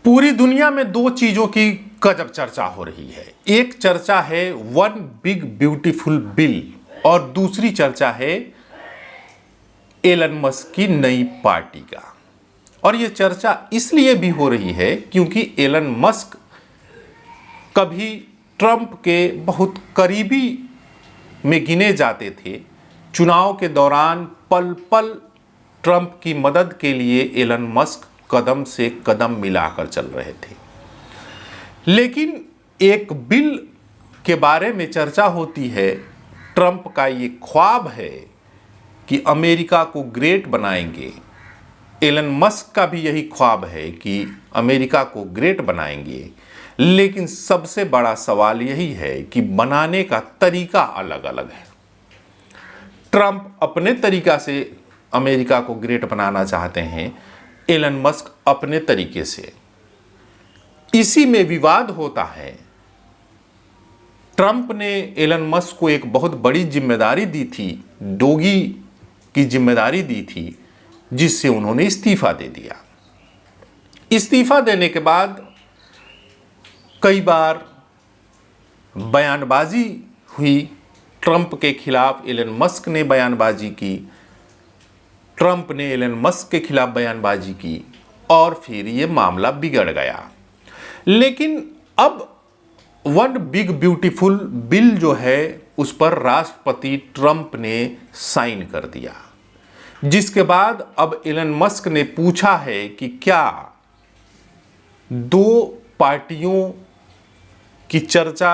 पूरी दुनिया में दो चीजों की गजब चर्चा हो रही है। एक चर्चा है वन बिग ब्यूटीफुल बिल और दूसरी चर्चा है एलन मस्क की नई पार्टी का। और ये चर्चा इसलिए भी हो रही है क्योंकि एलन मस्क कभी ट्रंप के बहुत करीबी में गिने जाते थे। चुनाव के दौरान पल पल ट्रंप की मदद के लिए एलन मस्क कदम से कदम मिलाकर चल रहे थे। लेकिन एक बिल के बारे में चर्चा होती है। ट्रंप का ये ख्वाब है कि अमेरिका को ग्रेट बनाएंगे। एलन मस्क का भी यही ख्वाब है कि अमेरिका को ग्रेट बनाएंगे। लेकिन सबसे बड़ा सवाल यही है कि बनाने का तरीका अलग अलग है। ट्रंप अपने तरीका से अमेरिका को ग्रेट बनाना चाहते हैं, एलन मस्क अपने तरीके से। इसी में विवाद होता है। ट्रंप ने एलन मस्क को एक बहुत बड़ी जिम्मेदारी दी थी, डोगी की जिम्मेदारी दी थी, जिससे उन्होंने इस्तीफा दे दिया। इस्तीफा देने के बाद कई बार बयानबाजी हुई। ट्रंप के खिलाफ एलन मस्क ने बयानबाजी की, ट्रंप ने एलन मस्क के खिलाफ बयानबाजी की और फिर ये मामला बिगड़ गया। लेकिन अब वन बिग ब्यूटीफुल बिल जो है उस पर राष्ट्रपति ट्रंप ने साइन कर दिया, जिसके बाद अब एलन मस्क ने पूछा है कि क्या दो पार्टियों की चर्चा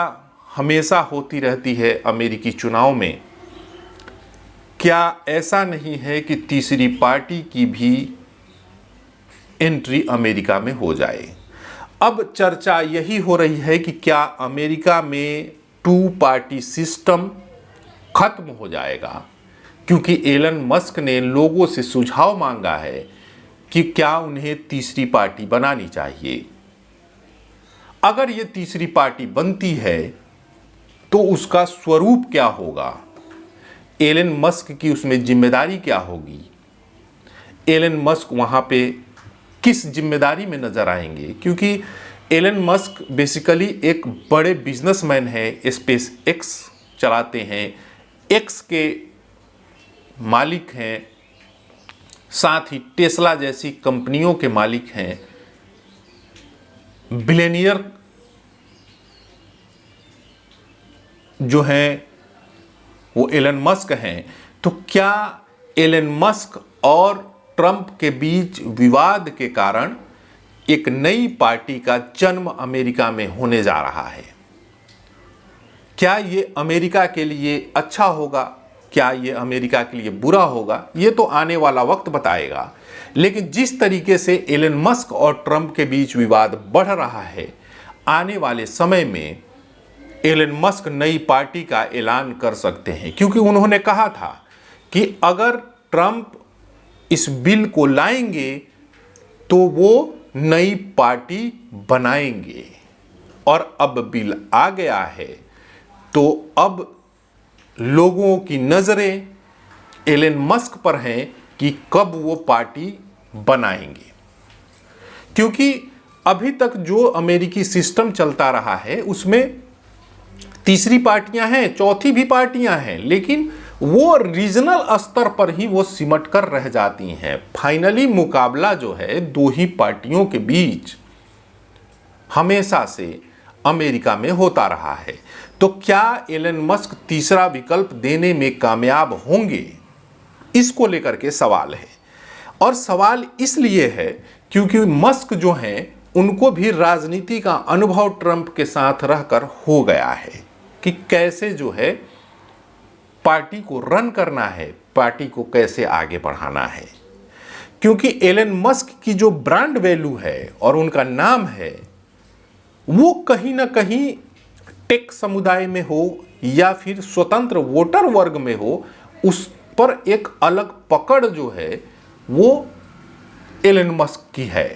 हमेशा होती रहती है अमेरिकी चुनाव में, क्या ऐसा नहीं है कि तीसरी पार्टी की भी एंट्री अमेरिका में हो जाए। अब चर्चा यही हो रही है कि क्या अमेरिका में टू पार्टी सिस्टम खत्म हो जाएगा, क्योंकि एलन मस्क ने लोगों से सुझाव मांगा है कि क्या उन्हें तीसरी पार्टी बनानी चाहिए। अगर ये तीसरी पार्टी बनती है तो उसका स्वरूप क्या होगा, एलन मस्क की उसमें जिम्मेदारी क्या होगी, एलन मस्क वहाँ पे किस जिम्मेदारी में नजर आएंगे। क्योंकि एलन मस्क बेसिकली एक बड़े बिजनेसमैन है, स्पेस एक्स चलाते हैं, एक्स के मालिक हैं, साथ ही टेस्ला जैसी कंपनियों के मालिक हैं, बिलियनियर जो हैं वो एलन मस्क हैं। तो क्या एलन मस्क और ट्रंप के बीच विवाद के कारण एक नई पार्टी का जन्म अमेरिका में होने जा रहा है? क्या ये अमेरिका के लिए अच्छा होगा, क्या ये अमेरिका के लिए बुरा होगा, ये तो आने वाला वक्त बताएगा। लेकिन जिस तरीके से एलन मस्क और ट्रंप के बीच विवाद बढ़ रहा है, आने वाले समय में एलन मस्क नई पार्टी का ऐलान कर सकते हैं, क्योंकि उन्होंने कहा था कि अगर ट्रंप इस बिल को लाएंगे तो वो नई पार्टी बनाएंगे। और अब बिल आ गया है तो अब लोगों की नज़रें एलन मस्क पर हैं कि कब वो पार्टी बनाएंगे। क्योंकि अभी तक जो अमेरिकी सिस्टम चलता रहा है उसमें तीसरी पार्टियां हैं, चौथी भी पार्टियां हैं, लेकिन वो रीजनल स्तर पर ही वो सिमट कर रह जाती हैं। फाइनली मुकाबला जो है दो ही पार्टियों के बीच हमेशा से अमेरिका में होता रहा है। तो क्या एलन मस्क तीसरा विकल्प देने में कामयाब होंगे, इसको लेकर के सवाल है। और सवाल इसलिए है क्योंकि मस्क जो हैं उनको भी राजनीति का अनुभव ट्रंप के साथ रहकर हो गया है कि कैसे जो है पार्टी को रन करना है, पार्टी को कैसे आगे बढ़ाना है। क्योंकि एलन मस्क की जो ब्रांड वैल्यू है और उनका नाम है वो कहीं ना कहीं टेक समुदाय में हो या फिर स्वतंत्र वोटर वर्ग में हो, उस पर एक अलग पकड़ जो है वो एलन मस्क की है।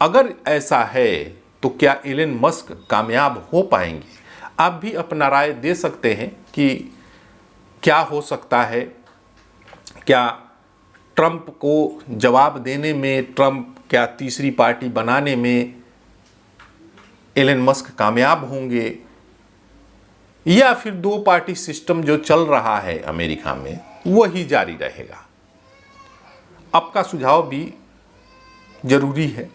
अगर ऐसा है तो क्या एलन मस्क कामयाब हो पाएंगे? आप भी अपना राय दे सकते हैं कि क्या हो सकता है। क्या ट्रंप को जवाब देने में, ट्रंप क्या तीसरी पार्टी बनाने में एलन मस्क कामयाब होंगे या फिर दो पार्टी सिस्टम जो चल रहा है अमेरिका में वही जारी रहेगा। आपका सुझाव भी जरूरी है।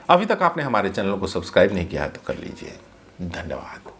अभी तक आपने हमारे चैनल को सब्सक्राइब नहीं किया है तो कर लीजिए। धन्यवाद।